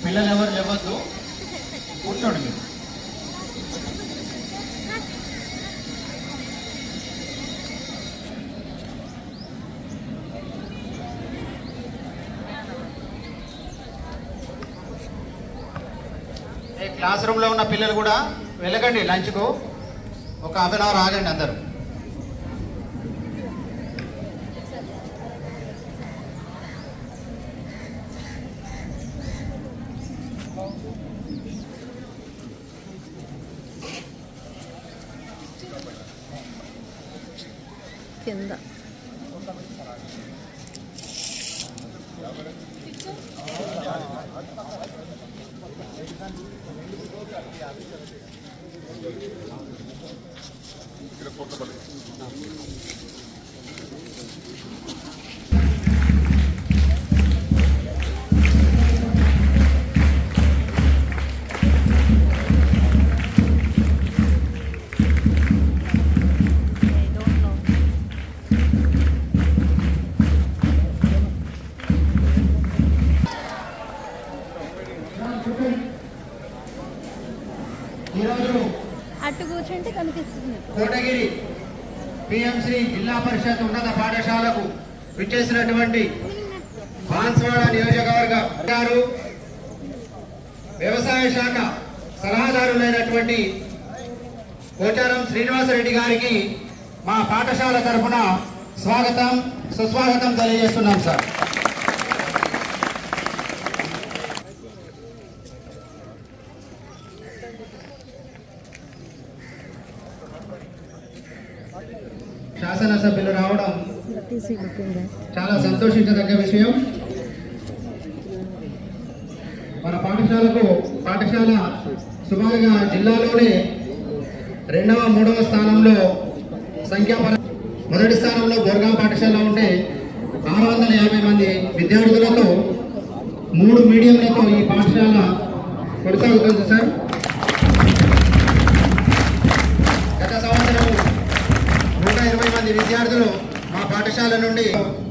పిల్లలు ఎవరు లేవద్దు, కూర్చోండి మీరు. క్లాస్ రూమ్లో ఉన్న పిల్లలు కూడా వెళ్ళకండి, లంచ్కు ఒక హాఫ్ అన్ అవర్ ఆగండి అందరూ. కింద అటు కూర్చుంటే కనిపిస్తుంది. కోటగిరి పిఎంసి జిల్లా పరిషత్ ఉన్నత పాఠశాలకు విచ్చేసినటువంటి బాన్స్వాడ నియోజకవర్గ గారు, వ్యవసాయ శాఖ సలహాదారులైనటువంటి పోచారం శ్రీనివాసరెడ్డి గారికి మా పాఠశాల తరఫున స్వాగతం సుస్వాగతం తెలియజేస్తున్నాం సార్. శాసనసభ్యులు రావడం చాలా సంతోషించదగ్గ విషయం. మన పాఠశాల సుమారుగా జిల్లాలోనే 2వ 3వ స్థానంలో మొదటి స్థానంలో బోర్గాం పాఠశాల ఉంటే 650 మంది విద్యార్థులతో 3 మీడియంలతో ఈ పాఠశాల కొనసాగుతుంది సార్. గత సంవత్సరం 120 మంది విద్యార్థులు మా పాఠశాల నుండి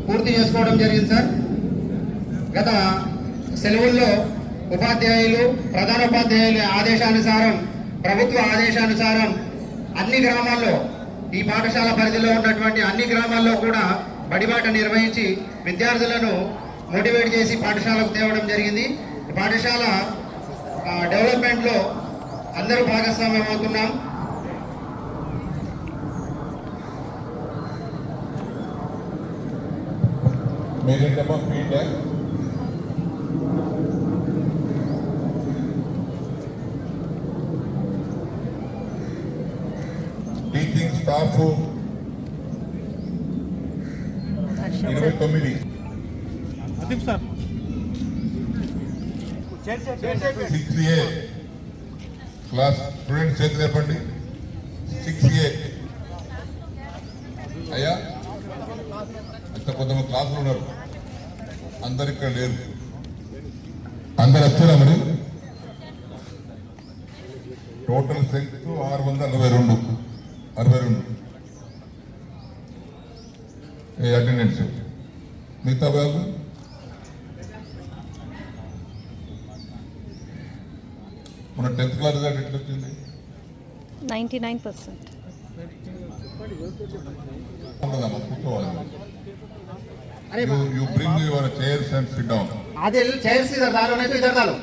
పూర్తి చేసుకోవడం జరిగింది సార్. గత సెలవుల్లో ఉపాధ్యాయులు, ప్రధానోపాధ్యాయుల ఆదేశానుసారం, ప్రభుత్వ ఆదేశానుసారం అన్ని గ్రామాల్లో, ఈ పాఠశాల పరిధిలో ఉన్నటువంటి అన్ని గ్రామాల్లో కూడా బడిబాట నిర్వహించి విద్యార్థులను మోటివేట్ చేసి పాఠశాలకు తేవడం జరిగింది. పాఠశాల డెవలప్మెంట్లో అందరూ భాగస్వామ్యం అవుతున్నాం. Teaching staff 29. 6A class students చేతులు లేపండి. 6A అయ్యా, అంత కొంతమంది క్లాసులు ఉన్నారు, అందరు ఇక్కడ లేరు. అందరు వచ్చారా మరి? Total strength 662 attendance. మిగతా బాబు మన 10th క్లాస్ రిజల్ట్ ఎట్లా వచ్చింది? 99%. కూర్చోవాలి. You bring your chairs and sit down. Adil chairs इधर डालो, नहीं तो इधर डालो.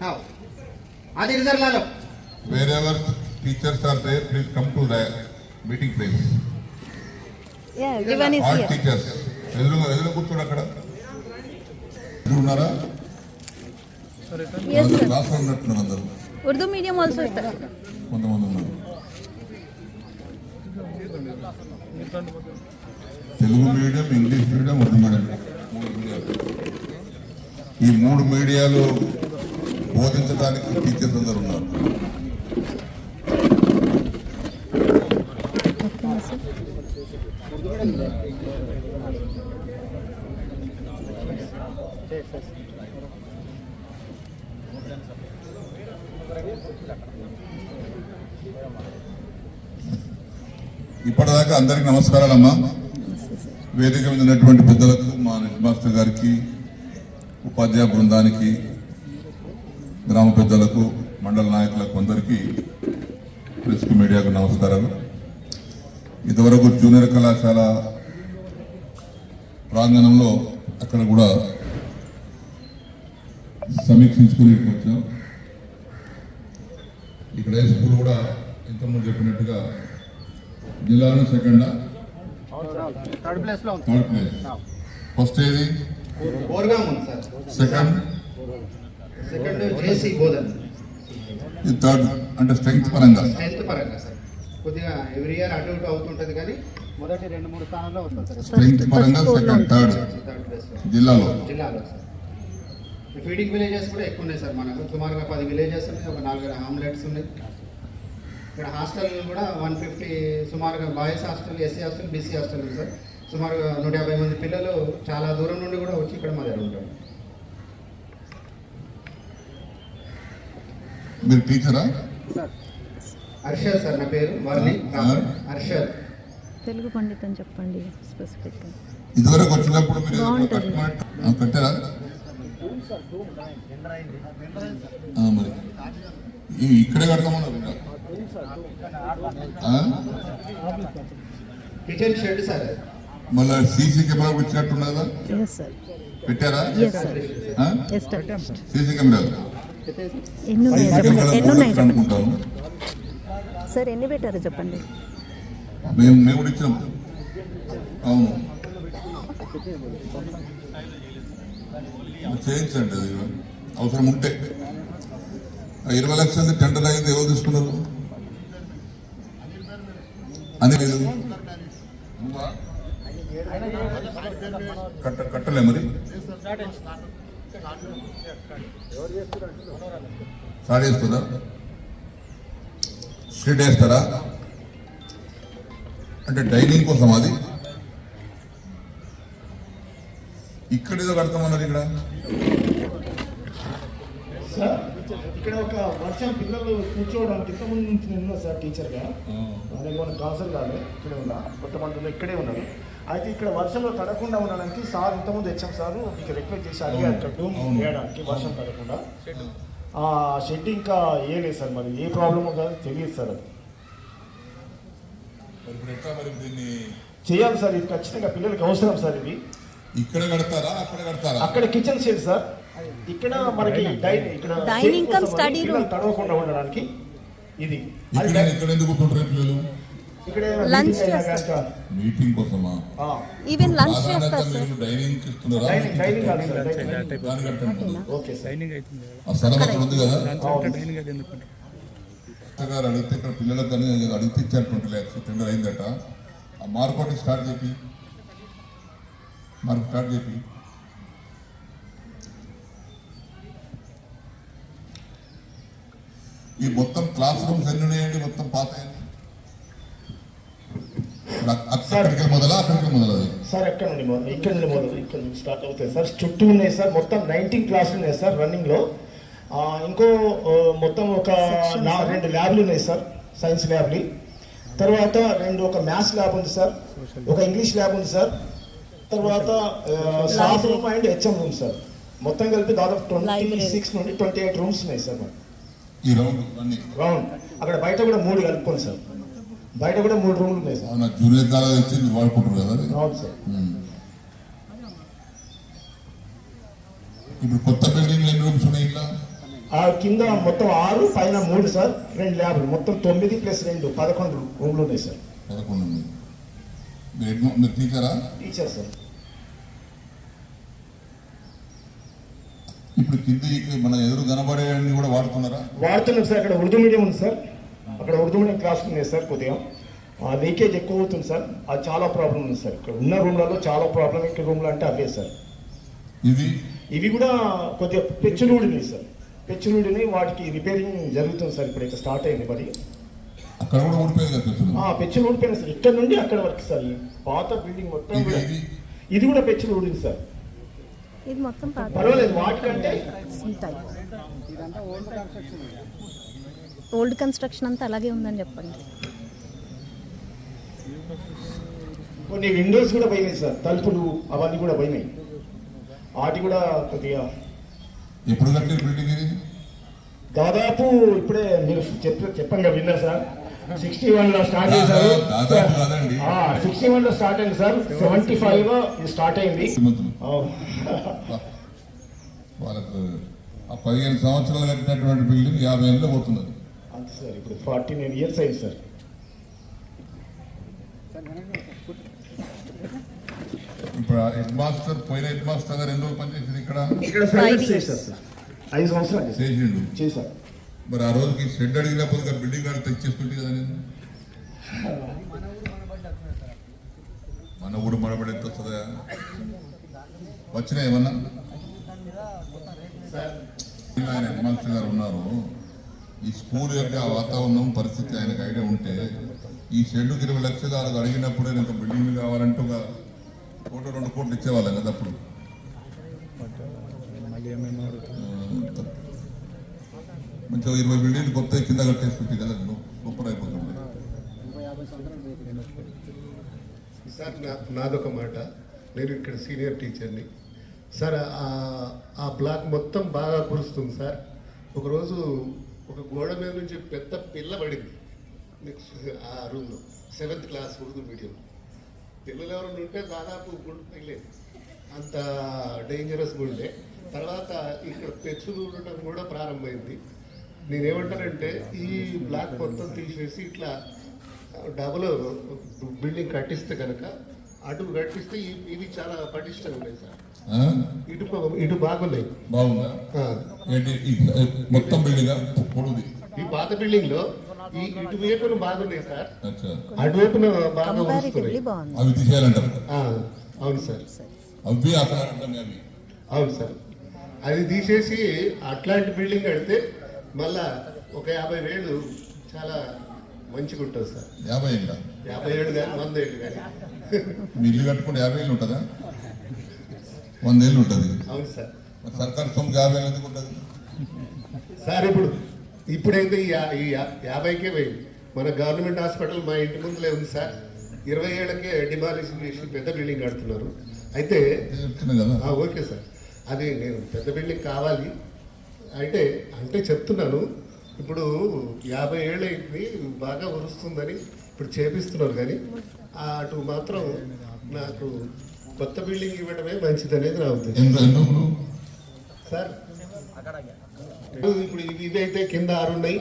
हाँ, आदिल इधर ला लो. wherever teachers are there, please come to the meeting place. Yeah, everyone is All here. teachers. ఎదురు కూర్చోడు అక్కడ ఉన్నారా? Yes, sir. క్లాస్ ఉన్నట్టున్నారు అందరూ. Urdu medium also is there. కొంతమంది ఉన్నారు. Telugu medium, English medium, Urdu medium, 3 మీడియాలు. ఈ 3 మీడియాలు బోధించడానికి టీచర్స్ అందరు ఉన్నారు. ఇప్పటిదాకా అందరికి నమస్కారాలమ్మా. వేదిక మీద ఉన్నటువంటి పెద్దలకు, మా హెడ్ మాస్టర్ గారికి, ఉపాధ్యాయ బృందానికి, గ్రామ పెద్దలకు, మండల నాయకులకు అందరికీ, ప్రెస్ మీడియాకు నమస్కారాలు. ఇంతవరకు జూనియర్ కళాశాల ప్రాంగణంలో అక్కడ కూడా సమీక్షించుకుని వచ్చాం. ఇక్కడ స్కూల్ కూడా ఇంతకుముందు చెప్పినట్టుగా జిల్లాలో సెకండ్, థర్డ్ ప్లేస్ లో ఉంది. Third place. ఫస్ట్ ఏది? బోర్గాం ఉంది సార్. సెకండ్ జేసీ బోధన్. ఇది థర్డ్. అంటే స్ట్రెంగ్త్ పరంగా సార్ కొద్దిగా ఎవ్రీ ఇయర్ అటు ఇటు అవుతుంటది కానీ మొదటి 2-3 స్థానాల్లో వస్తుంది సార్. స్ట్రెంగ్త్ పరంగా సెకండ్, థర్డ్ జిల్లాలో. సార్ ఫీడింగ్ విలేజెస్ కూడా ఎక్కువ ఉన్నాయి సార్. మనకు సుమారుగా 10 విలేజెస్ ఉన్నాయి, ఒక 4 హామ్లెట్స్ ఉన్నాయి. ఇక్కడ హాస్టల్ కూడా 150 సుమారుగా boys hostel, SC hostel, BC hostel ఉంది సార్. సుమారుగా 150 మంది పిల్లలు చాలా దూరం నుండి కూడా వచ్చి ఇక్కడ మా దగ్గర ఉంటారు. మీరు టీచరా? హర్షద్ సార్ నా పేరు. వారిని హర్షద్. తెలుగు పండిత్ అని చెప్పండి స్పెసిఫిక్ గా. ఇదివరకు వచ్చినప్పుడు మీరు పెట్టారా? మరి ఇక్కడే కడతామన్నారు. Kitchen shed sir. మళ్ళీ సీసీ కెమెరా వచ్చినట్టున్నదా? Yes, sir. పెట్టారా? Yes, sir. Established. సీసీ కెమెరాలు ఎన్ని ఉన్నాయి చెప్పండి. అనుకుంటాము. సార్ ఎన్ని పెట్టారో చెప్పండి. మేము కూడా ఇచ్చాం. అవును, చేయించండి. అది అవసరం ఉంటే 20 లక్షలు టెండర్ అయింది. ఎవరు తీసుకున్నారు అని లేదు. కట్టలే మరి స్టార్ట్ చేస్తుందా? షెడ్ వేస్తారా? అంటే డైనింగ్ కోసం అది ఇక్కడ ఏదో కడతామన్నారు. ఇక్కడ సార్ ఇక్కడ ఒక వర్షం పిల్లలు కూర్చోవడానికి ఇంతకుముందు నుంచి నేను ఉన్నా సార్ టీచర్గా. నేను మన కౌన్సిల్ కాదు, ఇక్కడే ఉన్నా. కొంతమంది ఇక్కడే ఉన్నారు. అయితే ఇక్కడ వర్షంలో తడకుండా ఉండడానికి సార్ ఇంతకుముందు హెచ్ఎం సార్ మీకు రిక్వెస్ట్ చేసి అడిగారు ఇక్కడ డూమ్ వేయడానికి వర్షం తడకుండా. షెడ్ ఇంకా వేయలేదు సార్. మరి ఏ ప్రాబ్లమో కాదు తెలియదు సార్. అది దీన్ని చేయాలి సార్. ఇది ఖచ్చితంగా పిల్లలకి అవసరం సార్. ఇది ఇక్కడ కడతారా? అక్కడ కడతారా? అక్కడ కిచెన్ షెడ్ సార్. ఇక్కడ మనకి ఇక్కడ డైనింగ్ కమ్ స్టడీ రూమ్ తడవకుండా ఉండడానికి ఇది. ఇక్కడ ఎందుకు కూర్చుంటారు పిల్లలు? ఇక్కడ లంచ్ చేస్తారు. మీటింగ్ కోసమా? ఈవెన్ లంచ్ చేస్తారు సార్. డైనింగ్ ఇస్తున్నారా? డైనింగ్ కాదు సార్. దాని కట్టండి. Okay sir. ఆ స్థలం అక్కడ ఉంది కదా గారు అడిగితే ఇక్కడ పిల్లలకు కానీ అడిగితే ఇచ్చారు 20 lakhs టెండర్ అయిందట. ఆ మార్కెట్ స్టార్ట్ చేపి ఈ మొత్తం క్లాస్ రూమ్స్ ఎన్ని ఉన్నాయండి? మొత్తం పాత అక్కడికి మొదలా సార్ ఎక్కడ నుండి మొదలు? ఇక్కడ నుండి మొదలు. ఇక్కడ నుంచి స్టార్ట్ అవుతాయి సార్. చుట్టూ ఉన్నాయి సార్. మొత్తం 19 క్లాసులు ఉన్నాయి సార్ రన్నింగ్ లో. ఇంకో మొత్తం ఒక 2 ల్యాబ్లు ఉన్నాయి సార్, సైన్స్ ల్యాబ్లు. తర్వాత ఒక మ్యాథ్స్ ల్యాబ్ ఉంది సార్, ఒక ఇంగ్లీష్ ల్యాబ్ ఉంది సార్. తర్వాత staff room and HM room sir. మొత్తం కలిపి దాదాపు 26 నుండి 28 రూమ్స్ ఉన్నాయి సార్. ఈ రౌండ్ అక్కడ బయట కూడా 3 కలుపుకోండి సార్. బయట కూడా 3 రూమ్లు ఉన్నాయి సార్. జూనియర్ కాలేజ్ వచ్చి వాడుకుంటారు కదా. అవును సార్. ఇప్పుడు కొత్త బిల్డింగ్ ఎన్ని రూమ్స్ ఉన్నాయి? ఇలా ఆ కింద మొత్తం 6 పైన 3 సార్, 2 ల్యాబ్లు, మొత్తం 9 + 2 11 రూమ్లు ఉన్నాయి సార్. 11 ఉంది. మీరు టీచరా? Teacher sir. ఇప్పుడు కింద మన ఎదురు కనబడే కూడా వాడుతున్నారా? వాడుతున్నాం సార్. అక్కడ ఉర్దూ మీడియం ఉంది సార్, అక్కడ ఉర్దూ మీడియం క్లాస్ ఉన్నాయి సార్. కొద్దిగా లీకేజ్ ఎక్కువ అవుతుంది సార్, అది చాలా ప్రాబ్లం ఉంది సార్. ఇక్కడ ఉన్న రూమ్లలో చాలా ప్రాబ్లం. ఇక్కడ రూమ్లు అంటే అవే సార్. ఇవి కూడా కొద్దిగా పెచ్చులుడినాయి సార్, పెచ్చులుడిని, వాటికి రిపేరింగ్ జరుగుతుంది సార్. ఇప్పుడు స్టార్ట్ అయింది మరి. అక్కడ కూడా ఊడిపోయింది కదా పెచ్చులు ఊడిపోయింది సార్, ఇక్కడ నుండి అక్కడ వరకు సార్. ఈ పాత బిల్డింగ్ మొత్తం కూడా ఇది కూడా పెచ్చులు ఊడింది సార్. ఇది మొత్తం పర్వాలేదు, వాటికంటే ఓల్డ్ కన్స్ట్రక్షన్ అంతా అలాగే ఉందని చెప్పండి. కొన్ని విండోస్ కూడా పోయినాయి సార్, తలుపులు అవన్నీ కూడా పోయినాయి. వాటి కూడా కొద్దిగా ఎప్పుడు కట్టిన బిల్డింగ్ ఇది? దాదాపు ఇప్పుడే మీరు చెప్పండి విన్నారు సార్. 61 లో స్టార్ట్ చేశారు. 61 లో స్టార్ట్ అయింది సార్, 75 లో స్టార్ట్ అయింది. వాళ్ళకు 15 సంవత్సరాలు కట్టినటువంటి బిల్డింగ్ 50 ఏళ్ళలో పోతున్నది అంతే సార్. ఇప్పుడు 49 ఇయర్స్ అయింది సార్. ఇప్పుడు హెడ్ మాస్టర్, పోయిన హెడ్ మాస్టర్ గారు 2 రోజులు పనిచేసింది ఇక్కడ సర్వీస్ చేశారు సార్. 5 సంవత్సరాలు చేసిండు చేశారు. మరి ఆ రోజుకి షెడ్ అడిగినప్పుడు బిల్డింగ్ గారు తెచ్చేస్తుంటే కదా నేను మన ఊరు మడబడి ఎంత వస్తుందా? వచ్చినా ఏమన్నా ఆయన హెడ్ మాస్టర్ గారు ఉన్నారు. ఈ స్కూల్ యొక్క వాతావరణం పరిస్థితి ఆయనకు ఐడియా ఉంటే ఈ షెడ్కి 20 లక్షలు వాళ్ళకి అడిగినప్పుడే ఇంకా బిల్డింగ్ కావాలంటే ఒక 1-2 కోట్లు ఇచ్చేవాళ్ళం కదా అప్పుడు. మంచిగా 20 బిల్డింగ్ కొత్త కింద కట్టేస్తుంటే కదా సూపర్ అయిపోతుంది. సార్ నాదొక మాట, నేను ఇక్కడ సీనియర్ టీచర్ని సార్. ఆ బ్లాక్ మొత్తం బాగా కురుస్తుంది సార్. ఒకరోజు ఒక గోడ మీద నుంచి పెద్ద పిల్ల పడింది నెక్స్ట్ ఆ రూమ్లో, 7th క్లాస్ ఉర్దూ మీడియం. పిల్లలు ఎవరైనా ఉంటే దాదాపు గుండు తగిలేదు, అంత డేంజరస్ గుండె. తర్వాత ఇక్కడ పెచ్చులు ఉండటం కూడా ప్రారంభమైంది. నేనేమంటానంటే ఈ బ్లాక్ మొత్తం తీసేసి ఇట్లా డబుల్ బిల్డింగ్ కట్టిస్తే కనుక, అటు కట్టిస్తే ఇవి చాలా పటిష్టంగా ఉన్నాయి సార్. ఇటు బాగున్నాయి. బాగుందా? మొత్తం బిల్డింగ్ ఈ పాత బిల్డింగ్ లో ఈ ఇటువైపున బాగున్నాయి సార్, అటువైపున బాగా వస్తున్నాయి. అవి తీసేయాలంటారు? అవును సార్, అవి అవును సార్. అది తీసేసి అట్లాంటి బిల్డింగ్ కడితే మళ్ళా ఒక 50,000 చాలా మంచిగా ఉంటుంది సార్. 50 కానీ 100 ఏళ్ళు కానీ మీ ఇల్లు కట్టుకుంటే 50 ఏళ్ళు ఉంటుందా? 100 ఏళ్ళు ఉంటుంది. అవును సార్. సర్కారు సొమ్ము 50 ఏళ్ళు ఎందుకు ఉంటుంది సార్? ఇప్పుడైతే ఈ 50కే పోయింది. మన గవర్నమెంట్ హాస్పిటల్ మా ఇంటి ముందులే ఉంది సార్. 20 ఏళ్ళకే డిమాలిషన్ చేసి పెద్ద బిల్డింగ్ కడుతున్నారు. అయితే ఓకే సార్, అది నేను పెద్ద బిల్డింగ్ కావాలి అంటే చెప్తున్నాను. ఇప్పుడు 50 ఏళ్ళు అయింది, బాగా ఉరుస్తుందని ఇప్పుడు చేపిస్తున్నారు. కానీ అటు మాత్రం నాకు కొత్త బిల్డింగ్ ఇవ్వడమే మంచిది అనేది నా ఉద్దేశం సార్. ఇప్పుడు ఇదైతే కింద 6 ఉన్నాయి,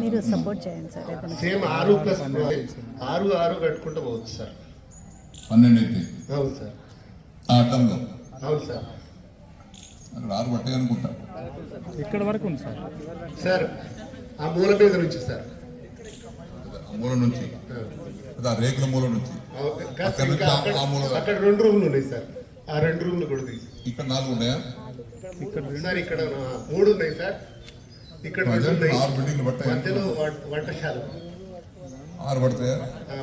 మీరు సపోర్ట్ చేయండి సార్. సేమ్ 6+6 కట్టుకుంటూ పోవచ్చు సార్. 12 అయితే అవును సార్. అవును సార్. అక్కడ 6 పట్టే అనుకుంటా. ఇక్కడ వరకు ఉంది సార్. సార్ ఆ మూల మీద నుంచి సార్, ఆ మూల నుంచి, రేకుల మూల నుంచి అక్కడ 2 రూమ్లు ఉన్నాయి సార్. ఆ 2 రూమ్లు కూడా తీసి ఇక్కడ 4 ఉన్నాయా సార్? ఇక్కడ 3 ఉన్నాయి సార్. ఇక్కడ 2 ఉన్నాయి. 6 బిల్డింగ్లు పట్టాయి. మధ్యలో వంటశాల 6 పడతాయా?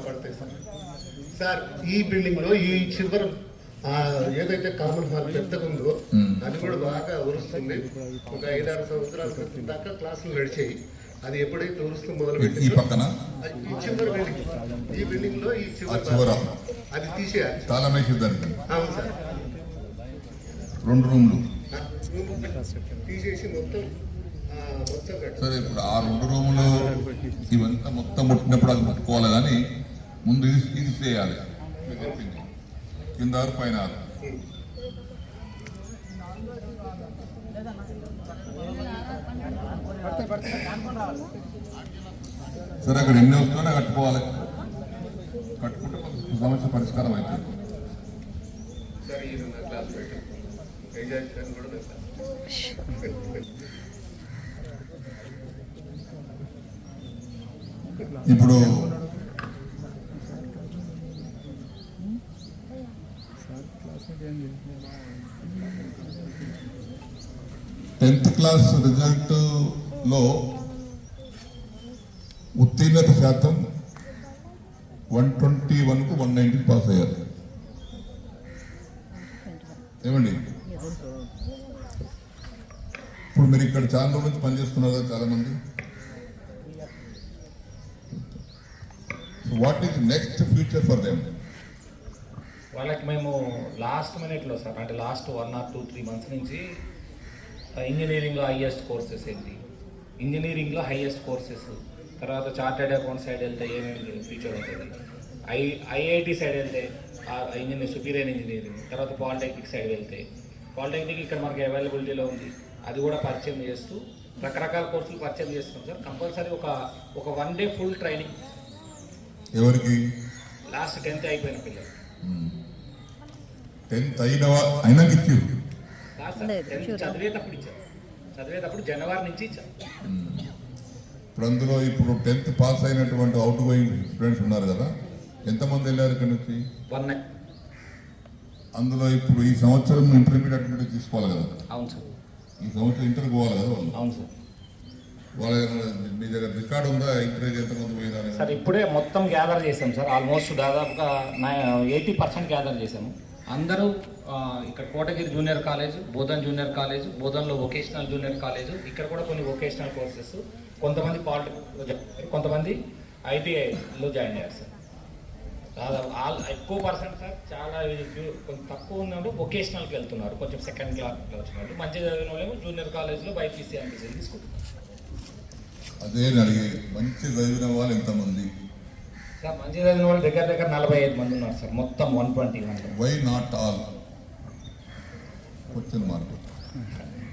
పడతాయి సార్. సార్ ఈ బిల్డింగ్ లో ఈ చివరి ఏదైతే కామన్ హాల్ పెద్దగా ఉందో అది కూడా బాగా ఉరుస్తుంది. ఒక 5-6 సంవత్సరాల క్రితం దాకా క్లాసులు నడిచాయి. అది ఎప్పుడైతే ఉరుస్తూ మొదలు పెట్టి ఈ పక్కన ఈ చివరి బిల్డింగ్, ఈ బిల్డింగ్ లో ఈ చివరి అది తీసేయాలి. తాళం వేసేదానికి. అవును సార్. 2 రూమ్లు తీసేసి మొత్తం సరే. ఇప్పుడు ఆ 2 రూములు ఇవంతా మొత్తం ముట్టినప్పుడు అది ముట్టుకోవాలి, కానీ ముందు ఇది చేయాలి. కింద 6 పైన 6. సరే అక్కడ ఎన్ని వస్తున్నా కట్టుకోవాలి, కట్టుకుంటే సమస్య పరిష్కారం అవుతుంది. సార్ ఈ నా క్లాస్ పెట్టాను ఎంజాయ్ కూడా లేదు సార్. ఇప్పుడు టెన్త్ క్లాస్ రిజల్ట్ లో ఉత్తీర్ణత శాతం 121కు 119 పాస్ అయ్యారు. ఏమండి, ఇప్పుడు మీరు ఇక్కడ చాలా రోజుల నుంచి పనిచేస్తున్నారు కదా చాలా మంది. What is next future for them? వాళ్ళకి మేము లాస్ట్ మినిట్లో సార్, అంటే లాస్ట్ 1 or 2-3 months నుంచి ఇంజనీరింగ్లో హైయెస్ట్ కోర్సెస్ ఏంటి, ఇంజనీరింగ్లో హైయెస్ట్ కోర్సెస్, తర్వాత చార్టెడ్ అకౌంట్ సైడ్ వెళ్తే ఏమేమి ఫ్యూచర్ ఉంటుంది, ఐఐటి సైడ్ వెళ్తే ఇంజనీర్ సుపీరియర్ ఇంజనీరింగ్, తర్వాత పాలిటెక్నిక్ సైడ్ వెళ్తే పాలిటెక్నిక్ ఇక్కడ మనకి అవైలబిలిటీలో ఉంది, అది కూడా పరిచయం చేస్తూ రకరకాల కోర్సులు పరిచయం చేస్తున్నాం సార్. కంపల్సరీ ఒక 1 day ఫుల్ ట్రైనింగ్ ఎవరికి? లాస్ట్ 10th అయిపోయిన పిల్లలు. 10th అయినాక ఇచ్చారు. లాస్ట్ 10th చదివేటప్పుడు ఇచ్చారు, చదివేటప్పుడు జనవరి నుంచి ఇచ్చారు. ఇప్పుడు అందులో ఇప్పుడు 10th పాస్ అయినటువంటి అవుట్ గోయింగ్ స్టూడెంట్స్ ఉన్నారు కదా, ఎంతమంది వెళ్ళారు ఇక్కడ నుంచి? 1 అందులో ఇప్పుడు ఈ సంవత్సరం ఇంటర్మీడియట్ తీసుకోవాలి కదా, అవును సార్, ఈ సంవత్సరం ఇంటర్ పోవాలి కదా వాళ్ళు. అవును సార్. వాళ్ళ మీ దగ్గర రికార్డు ఉందా ఇంటర్ ఎంతమంది పోయిందని? సార్ ఇప్పుడే మొత్తం గ్యాదర్ చేసాం సార్, ఆల్మోస్ట్ దాదాపుగా 80% గ్యాదర్ చేసాము. అందరూ ఇక్కడ Kotagiri junior college, Bodhan junior college, బోధన్లో వొకేషనల్ జూనియర్ కాలేజ్, ఇక్కడ కూడా కొన్ని వొకేషనల్ కోర్సెస్, కొంతమంది పాలిటెక్నిక్, కొంతమంది ఐటీఐలో జాయిన్ అయ్యారు సార్. దాదాపు ఎక్కువ పర్సెంట్ సార్, చాలా కొంచెం తక్కువ ఉన్నప్పుడు వొకేషనల్కి వెళ్తున్నారు, కొంచెం సెకండ్ క్లాస్లో వచ్చినట్టు. మంచిగా చదివిన వాళ్ళేమో జూనియర్ కాలేజ్లో బైపీసీ ఎంపీసీ తీసుకుంటున్నారు. అదే అడిగే, మంచి చదివిన వాళ్ళు ఎంతమంది సార్? మంచిగా చదివిన వాళ్ళు దగ్గర 45 మంది ఉన్నారు సార్, మొత్తం 121. Why not all? Question mark.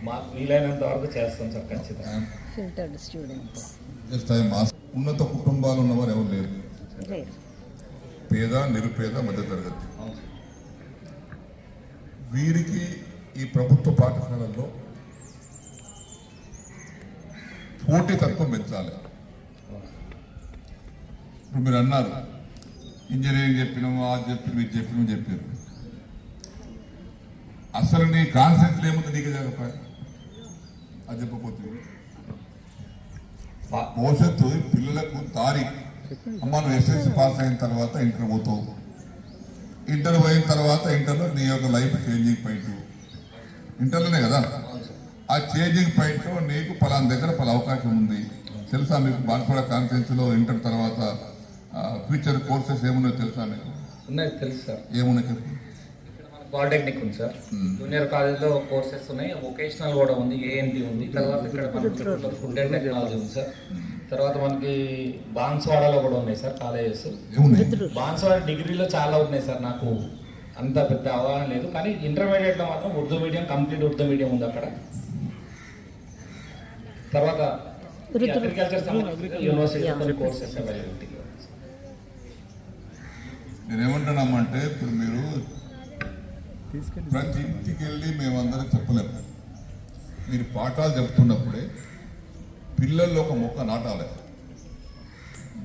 మాకు వీలైనంత వరకు చేస్తాం సార్ ఖచ్చితంగా. ఫిల్టర్డ్ స్టూడెంట్స్ జస్ట్ ఉన్నత కుటుంబాలు ఉన్నవారు ఎవరు లేరు, లేరు. పేద నిరుపేద మధ్యతరగతి. అవును సార్. వీరికి ఈ ప్రభుత్వ పాఠశాలల్లో పోటీతత్వం పెంచాలి. ఇప్పుడు మీరు అన్నారు ఇంజనీరింగ్ చెప్పినాము, అది చెప్పిన ఇది చెప్పారు. అసలు నీ కాన్సెప్ట్ ఏముంది నీకు జరగపాయి, అది చెప్పకపోతే భవిష్యత్తు పిల్లలకు తారీఖు. అమ్మ నువ్వు ఎస్ఎస్సి పాస్ అయిన తర్వాత ఇంటర్ పోతావు, ఇంటర్ పోయిన తర్వాత ఇంటర్లో నీ యొక్క లైఫ్ చేంజింగ్ పాయింట్ ఇంటర్లోనే కదా. ఆ చేంజింగ్ పాయింట్లో నీకు పలానా దగ్గర పలా అవకాశం ఉంది తెలుసా మీకు? బాన్స్వాడ కాన్ఫరెన్స్లో ఇంటర్ తర్వాత ఫ్యూచర్ కోర్సెస్ ఏమున్నాయో తెలుసా మీకు? ఉన్నాయి, తెలుసు సార్. ఏమున్నాయి చెప్పు. పాలిటెక్నిక్ ఉంది సార్, జూనియర్ కాలేజ్లో కోర్సెస్ ఉన్నాయి, వొకేషనల్ కూడా ఉంది, ఏఎన్టీ ఉంది, తర్వాత ఇక్కడ ఫుడ్ అండ్ టెక్నాలజీ ఉంది సార్. తర్వాత మనకి బాన్స్వాడలో కూడా ఉన్నాయి సార్ కాలేజెస్. బాన్స్వాడ డిగ్రీలో చాలా ఉన్నాయి సార్, నాకు అంత పెద్ద అవగాహన లేదు, కానీ ఇంటర్మీడియట్లో మాత్రం Urdu medium, complete Urdu medium ఉంది అక్కడ. తర్వాత అగ్రికల్చర్ యూనివర్సిటీ కోర్సెస్ అవైలబిలిటీ. నేనేమంటున్నామంటే ఇప్పుడు మీరు ప్రతి ఇంటికి వెళ్ళి మేమందరం చెప్పలేము. మీరు పాఠాలు చెప్తున్నప్పుడే పిల్లల్లో ఒక మొక్క నాటాలి.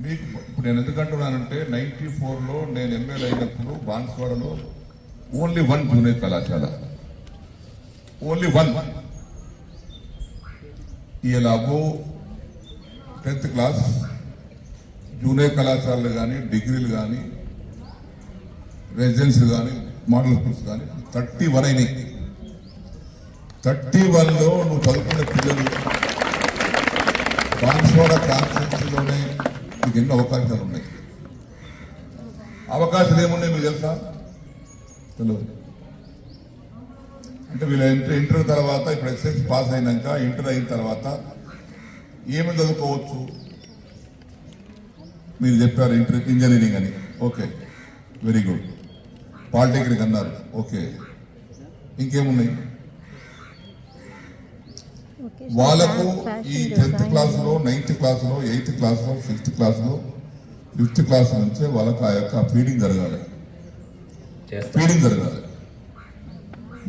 మీకు ఇప్పుడు నేను ఎందుకంటున్నానంటే 94లో నేను ఎమ్మెల్యే అయినప్పుడు బాన్స్వాడలో ఓన్లీ 1 జూనియర్ కళాశాల, ఓన్లీ 1. ఇలా అబోవ్ 10th క్లాస్ జూనియర్ కళాశాలలు కానీ, డిగ్రీలు కానీ, రెసిడెన్సీ కానీ, మోడల్ స్కూల్స్ కానీ 31 అయినాయి. 31లో నువ్వు చదువుకునే పిల్లలు బాన్స్వాడ కాన్స్టిట్యూన్సీలోనే మీకు ఎన్నో అవకాశాలు ఉన్నాయి. అవకాశాలు ఏమున్నాయి మీకు తెలుసా? తెలియదు. అంటే వీళ్ళు ఇంటర్ తర్వాత ఇప్పుడు ఎస్ఎస్సి పాస్ అయినాక ఇంటర్ అయిన తర్వాత ఏమి చదువుకోవచ్చు? మీరు చెప్పారు ఇంజనీరింగ్ అని, ఓకే వెరీ గుడ్. పాలిటెక్నిక్ అన్నారు, ఓకే. ఇంకేమున్నాయి? వాళ్ళకు ఈ 10th క్లాసులో 9th క్లాసులో 8th క్లాసులో 6th క్లాసులో 5th క్లాస్ నుంచే వాళ్ళకి ఆ యొక్క ఫీడింగ్ జరగాలి.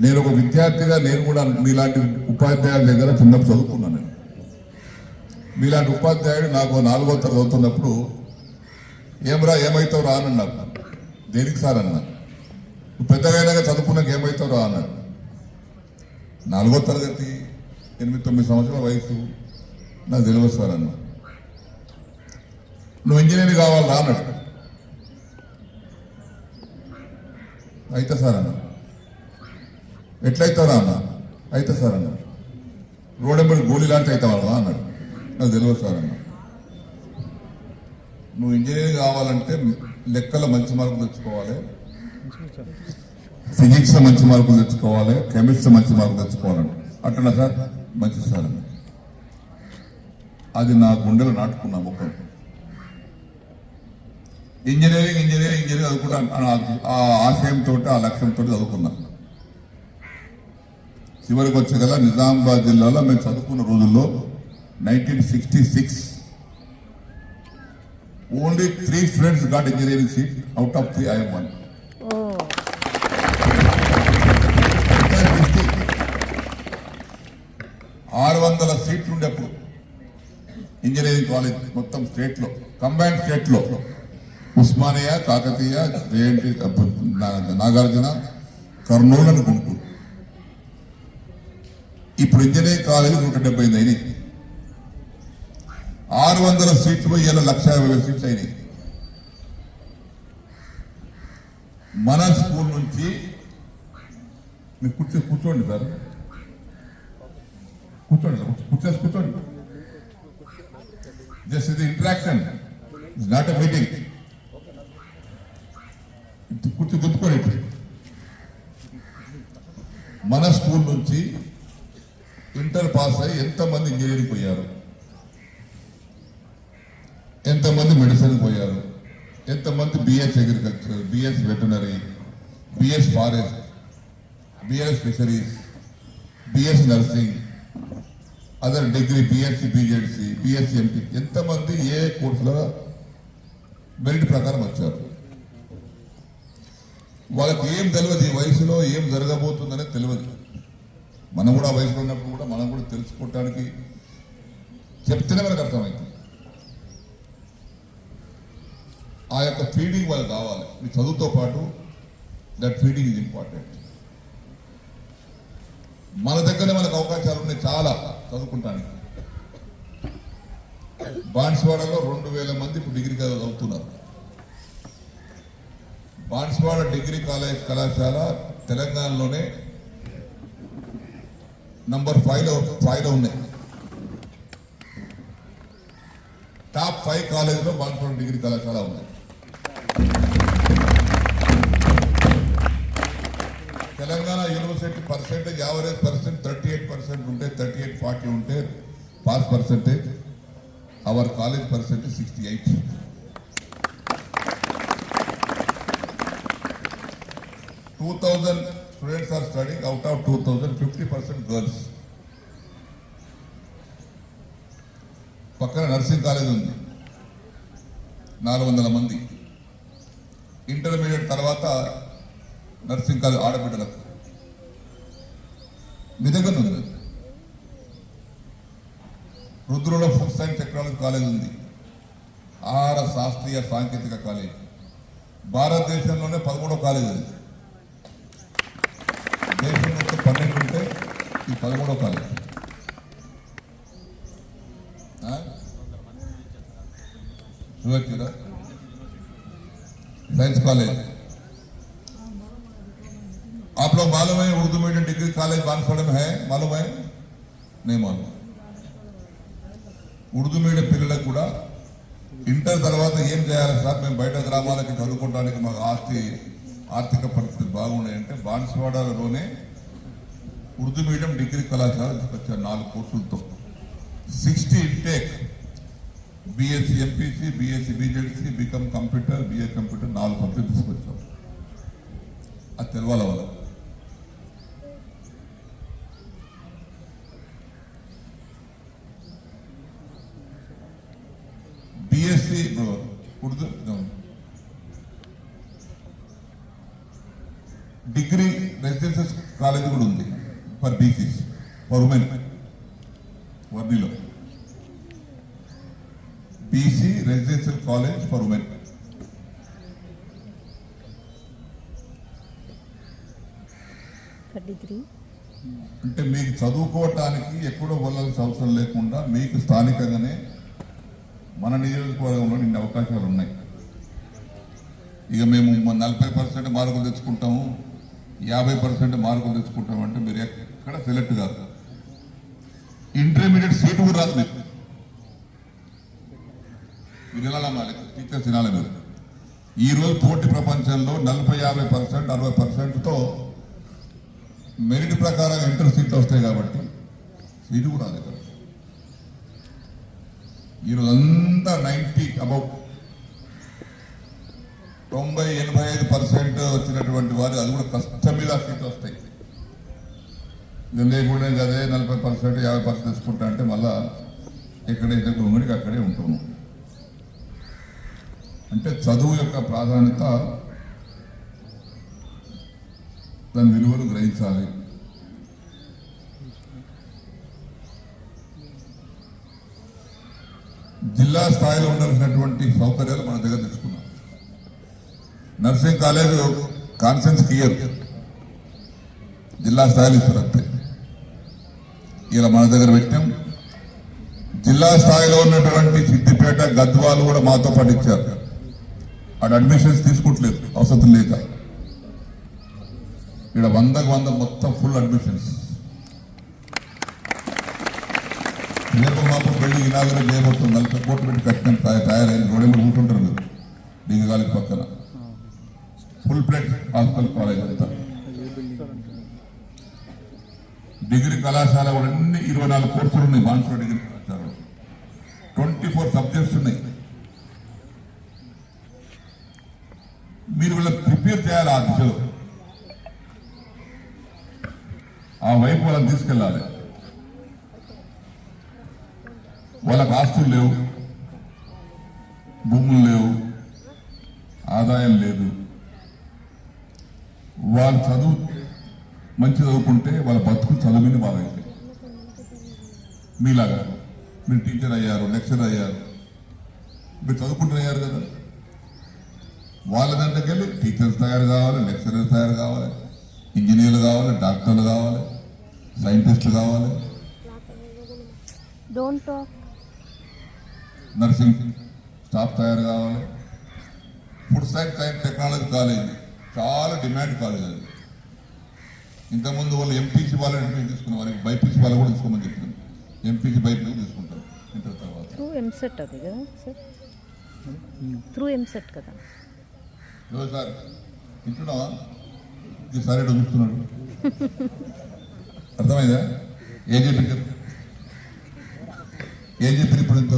నేను ఒక విద్యార్థిగా నేను కూడా మీలాంటి ఉపాధ్యాయుల దగ్గర చిన్నప్పుడు చదువుకున్నాను. నేను మీలాంటి ఉపాధ్యాయుడు నాకు 4వ తరగతి చదువుతున్నప్పుడు ఏమవుతావు రా అని అన్నారు. దేనికి సార్ అన్నా? నువ్వు పెద్దగా చదువుకున్నాక ఏమవుతావు రా అన్నాడు. 4వ తరగతి 8-9 సంవత్సరాల వయసు, నాకు తెలియదు సార్ అన్న. నువ్వు ఇంజనీర్ కావాలా అన్నాడు. అయితే సార్ అన్న. ఎట్లయితారా అన్న? అయితే సార్ అన్న. రోడ్డు గోళీ లాంటి అవుతావా అన్నాడు. నాకు తెలియదు సార్ అన్న. నువ్వు ఇంజనీర్ కావాలంటే లెక్కల మంచి మార్కులు తెచ్చుకోవాలి, ఫిజిక్స్ మంచి మార్కులు తెచ్చుకోవాలి, కెమిస్ట్రీ మంచి మార్కులు తెచ్చుకోవాలంట. అట్లా సార్? మంచి సార్ అన్న. అది నా గుండెలో నాటుకున్నా ముఖం. ఇంజనీరింగ్ చదువుకుంటా ఆ ఆశయంతో ఆ లక్ష్యంతో చదువుకున్నా. చివరికి వచ్చే కదా నిజామాబాద్ జిల్లాలో మేము చదువుకున్న రోజుల్లో 1966 only 3 students got engineering seat. Out of 3 I am one. 600 సీట్లు ఉండేప్పుడు ఇంజనీరింగ్ కాలేజ్ మొత్తం స్టేట్లో, కంబైన్డ్ స్టేట్లో ఉస్మానియా, కాకతీయ, జేఎన్టీ, నాగార్జున, కర్నూలు అని గుంటూరు. ఇప్పుడు ఇంజనీరింగ్ కాలేజ్ 175 అయినాయి. 600 సీట్లు ఇలా 150,000 సీట్లు అయినాయి. మన స్కూల్ నుంచి మీరు కూర్చోండి సార్, కూర్చోండి. జస్ట్ ఇది interaction, it's not a meeting. గుర్తుకోండి. మన స్కూల్ నుంచి ఇంటర్ పాస్ అయ్యి ఎంతమంది ఇంజనీరింగ్ పోయారు, ఎంతమంది మెడిసిన్ పోయారు, ఎంతమంది BS agriculture, BS veterinary, BS forest, BS fisheries, BS nursing, other degree, BSc, BZC, BSc, MP, ఎంతమంది ఏ కోర్సులో మెరిట్ ప్రకారం వచ్చారు. వాళ్ళకి ఏం తెలియదు, ఈ వయసులో ఏం జరగబోతుందనే తెలియదు. మనం కూడా ఆ వయసులో ఉన్నప్పుడు కూడా మనం కూడా తెలుసుకోవటానికి చెప్తేనే మనకు అర్థమవుతుంది. ఆ యొక్క ఫీడింగ్ వాళ్ళకి కావాలి. మీ చదువుతో పాటు దట్ ఫీడింగ్ ఈజ్ ఇంపార్టెంట్. మన దగ్గరనే మనకు అవకాశాలు ఉన్నాయి చాలా చదువుకుంటానికి. బాన్స్వాడలో 2,000 మంది ఇప్పుడు డిగ్రీ చదువుతున్నారు. బాన్స్వాడ డిగ్రీ కళాశాల తెలంగాణలోనే నంబర్ 5లో ఉన్నాయి. టాప్ 5 కాలేజీలో బాన్స్వాడ డిగ్రీ కళాశాల ఉంది. Telangana university percentage, average percent 38% ఉంటే, 38-40 ఉంటే pass percentage. Hour college percentage 68. 2,000 students are studying. Out of 2,000, 50% girls. పక్కన నర్సింగ్ కాలేజ్ ఉంది, 400 మంది. ఇంటర్మీడియట్ తర్వాత నర్సింగ్ కాలేజ్ ఆడబిడ్డలకు మీ దగ్గర ఉంది. రుద్రులో ఫుడ్ సైన్స్ టెక్నాలజీ కాలేజ్ ఉంది, ఆహార శాస్త్రీయ సాంకేతిక కాలేజ్. భారతదేశంలోనే 13వ కాలేజ్ అది. దేశం మొత్తం 12 ఉంటే ఈ 13వ కాలేజ్. साइंस कॉलेज आप लोग मालूम है Urdu medium degree college Banswara में है, मालूम है? नहीं मालूम. ఉర్దూ మీడియం పిల్లలకు కూడా ఇంటర్ తర్వాత ఏం చేయాలి సార్, మేము బయట గ్రామాలకి చదువుకోవడానికి మాకు ఆర్థిక పరిస్థితి బాగున్నాయంటే బాన్స్వాడలోనే ఉర్దూ మీడియం డిగ్రీ కళాశాల తీసుకొచ్చారు 4 కోర్సులతో. 60 intake, BSc MPC, BSc BZC, BCom computer, BA computer 4 subject తీసుకొచ్చాం. అది తెలవాలి వాళ్ళకు. BSc Urdu degree residential college కూడా ఉంది ఫర్ బీసీస్ ఫర్ ఉమెన్ వర్ణిలో BC residential college for women. అంటే మీకు చదువుకోవటానికి ఎక్కడో వెళ్ళాల్సిన అవసరం లేకుండా మీకు స్థానికంగానే మన నియోజకవర్గంలో ఇన్ని అవకాశాలు ఉన్నాయి. ఇక మేము 40% మార్కులు తెచ్చుకుంటాము, 50% మార్కులు తెచ్చుకుంటాము అంటే మీరు ఎక్కడ సెలెక్ట్ కాదు. ఇంటర్మీడియట్ సీటు కూడా రాదు మీకు. మీరు వినాలమ్మా, టీచర్స్ వినాలి మీరు. ఈరోజు పోటీ ప్రపంచంలో 40-50%, 60%తో మెరిట్ ప్రకారం ఇంటర్ సీట్లు వస్తాయి కాబట్టి సీటు కూడా రాదు. ఈరోజు అంతా 90 అబౌవ్ 90-85% వచ్చినటువంటి వారు అది కూడా కష్టం మీద సీట్లు వస్తాయి. ఇది లేకుండా అదే 40%, 50% తీసుకుంటా అంటే మళ్ళా ఎక్కడైతే గుమ్మడికి అక్కడే ఉంటాము. అంటే చదువు యొక్క ప్రాధాన్యత, దాని విలువలు గ్రహించాలి. జిల్లా స్థాయిలో ఉండాల్సినటువంటి సౌకర్యాలు మన దగ్గర తెచ్చుకున్నాం. నర్సింగ్ కాలేజ్ కాన్సెన్స్ క్లియర్, జిల్లా స్థాయిలో ఇస్తారు అంతే. ఇలా మన దగ్గర పెట్టాం. జిల్లా స్థాయిలో ఉన్నటువంటి సిద్దిపేట, గద్వాలు కూడా మాతో పాటు ఇచ్చారు. అక్కడ అడ్మిషన్స్ తీసుకుంటలేదు అవసరం లేక. ఇక్కడ 100 మొత్తం ఫుల్ అడ్మిషన్స్. రేపు మాకు బిల్డింగ్ ఇనాగరేట్ చేయబోతుంది. 40 కోట్లు పెట్టి కట్టిన తయారైంది. రోడ్డు మీద కూర్చుంటారు మీరు డిగ్రీ కాలేజ్ పక్కన. ఫుల్ ప్లేట్ హాస్టల్ కాలేజ్ అంతా. డిగ్రీ కళాశాల కూడా అన్ని 24 కోర్సులు ఉన్నాయి. బాన్స్లో డిగ్రీ కళాశాలలో 24 సబ్జెక్ట్స్ ఉన్నాయి. మీరు వీళ్ళకి ప్రిపేర్ చేయాలి. ఆ దిశలో ఆ వైపు వాళ్ళని తీసుకెళ్ళాలి. వాళ్ళకి ఆస్తులు లేవు, భూములు లేవు, ఆదాయం లేదు. వాళ్ళు చదువు మంచి చదువుకుంటే వాళ్ళ బతుకు చదువు మీద బాగా అవుతాయి. మీలాగా మీరు టీచర్ అయ్యారు, లెక్చరర్ అయ్యారు, మీరు చదువుకుంటూ అయ్యారు కదా. వాళ్ళ దాంట్లోకి వెళ్ళి టీచర్స్ తయారు కావాలి, లెక్చరర్స్ తయారు కావాలి, ఇంజనీర్లు కావాలి, డాక్టర్లు కావాలి, సైంటిస్టులు కావాలి, నర్సింగ్ స్టాఫ్ తయారు కావాలి. Food science and technology college చాలా డిమాండ్ కాలేజ్ అది. ఇంతకుముందు వాళ్ళు ఎంపీసీ వాళ్ళని అడ్మిషన్ తీసుకున్న వారికి బైపీసీ వాళ్ళు కూడా తీసుకోమని చెప్తాను. ఎంపీసీ బైపీసీ తీసుకుంటారు ఇంటర్ తర్వాత. త్రూ ఎంసెట్ అది కదా సార్, త్రూ ఎంసెట్ కదా. సార్ ఇంటున్నావా? ఇది సరే చూస్తున్నాడు. అర్థమైందా? ఏం చెప్పి ఇప్పుడు ఇంత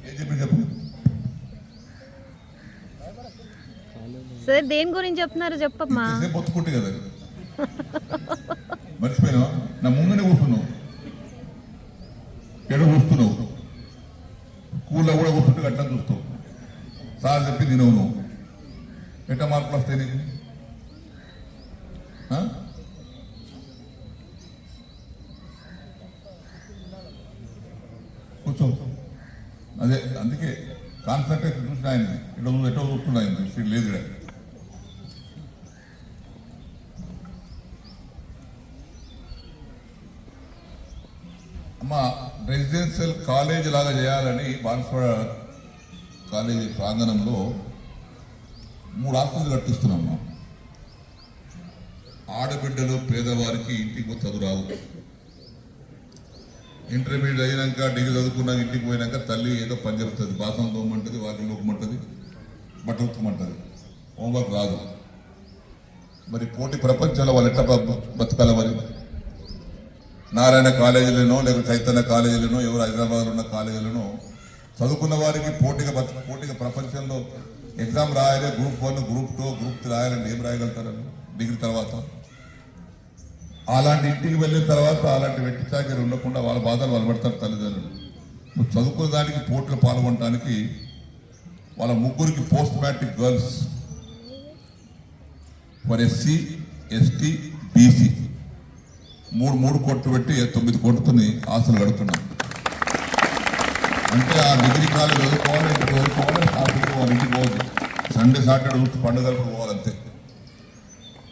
ఏం చెప్పి చెప్పు. సార్ దేని గురించి చెప్తున్నారు చెప్పమ్మా. బొత్తుకుంటే కదా మర్చిపోయినా. నా ముందునే కూర్చున్నావు, ఎడ చూస్తున్నావు, స్కూల్లో కూడా కూర్చుంటే అట్లా చూస్తావు. సార్ చెప్పి తినవు నువ్వు. ఎట్లా మార్కులు వస్తాయి నీకు? కూర్చో. అదే అందుకే కాన్సన్ట్రేషన్ చూసిన ఆయన ఎటో చూస్తున్నా ఆయన సీట్ లేదు. అమ్మ రెసిడెన్షియల్ కాలేజ్ లాగా చేయాలని బాన్స్వాడ కాలేజీ ప్రాంగణంలో 3 హాస్టల్స్ కట్టిస్తున్నామ్మా. ఆడబిడ్డలు పేదవారికి ఇంటికి చదువు రావు. ఇంటర్మీడియట్ అయినాక, డిగ్రీ చదువుకున్నాక ఇంటికి పోయినాక తల్లి ఏదో పని చెప్తుంది. బాసం తోమంటుంది, వాకిలు నొక్కమంటుంది, బట్టలు ఉత్తమంటుంది, హోంవర్క్ రాదు. మరి పోటీ ప్రపంచంలో వాళ్ళు ఎట్లా బతకాలి? మరి నారాయణ కాలేజీలను లేకపోతే చైతన్య కాలేజీలను, ఎవరు హైదరాబాద్లో ఉన్న కాలేజీలను చదువుకున్న వారికి పోటీగా ప్రపంచంలో ఎగ్జామ్ రాయాలి. గ్రూప్ 1, గ్రూప్ 2, గ్రూప్ 3 రాయాలంటే ఏం రాయగలుగుతారని డిగ్రీ తర్వాత? అలాంటి ఇంటికి వెళ్ళిన తర్వాత అలాంటి వెట్టి చాకరీ ఉండకుండా వాళ్ళ బాధలు వాళ్ళు పడతారు తల్లిదండ్రులు. నువ్వు చదువుకున్న దానికి పోటీలు పాల్గొనడానికి వాళ్ళ ముగ్గురికి post matric girls for SC ST BC 3 కోట్లు పెట్టి 9 కోట్లతోని ఆశలు గడుపుతున్నాం. అంటే ఆ డిగ్రీ కాలేజ్ చదువుకోవాలి, ఇంటికి చదువుకోవాలి, ఆఫీస్కి వాళ్ళ ఇంటికి పోవద్దు, సండే సాటర్డే చూసి పండుగలకు పోవాలంతే.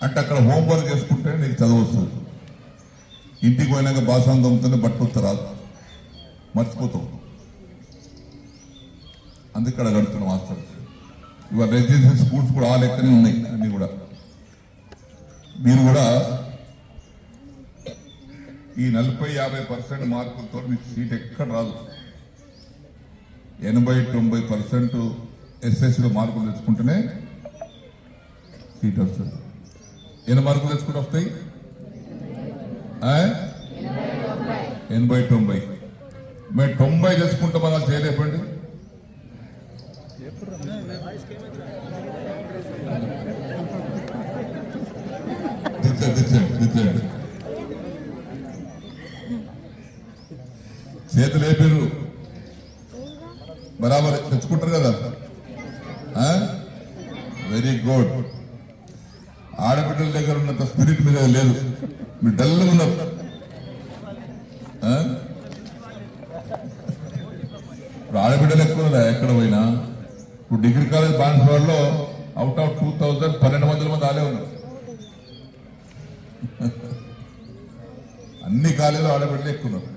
అంటే అక్కడ హోంవర్క్ చేసుకుంటే నీకు చదువు వస్తుంది. ఇంటికి పోయినాక బాసాన్ని దొమ్ముతూనే బట్టలు రాదు, మర్చిపోతాం. అందుకే ఇక్కడ గడుపుతున్నాం హాస్టల్. ఇవాళ రెసిడెన్షియల్ స్కూల్స్ కూడా ఆ లెక్కనే ఉన్నాయి అన్ని కూడా. మీరు కూడా ఈ 40-50% మార్కులతో మీకు సీట్ ఎక్కడ రాదు. 80-90% ఎస్ఎస్సీలో మార్కులు తెచ్చుకుంటేనే సీట్ వస్తుంది. ఎన్ని మార్కులు తెచ్చుకుంటే వస్తాయి? 80-90. మేము 90 తెచ్చుకుంటే మనం చేయలేపండి. దిద్దండి చేతులు లేపారు, బరాబర్ తెచ్చుకుంటారు కదా. Very good. ఆడబిడ్డల దగ్గర ఉన్నంత స్పిరిట్ మీద లేదు, మీరు డల్గా ఉన్నారు. ఇప్పుడు ఆడబిడ్డలు ఎక్కువ ఎక్కడ పోయినా. ఇప్పుడు డిగ్రీ కాలేజ్ బాన్స్వాడలో అవుట్ ఆఫ్ 2000 1200 మంది ఆడే ఉన్నారు. అన్ని కాలేజీలో ఆడబిడ్డలు ఎక్కువ ఉన్నారు.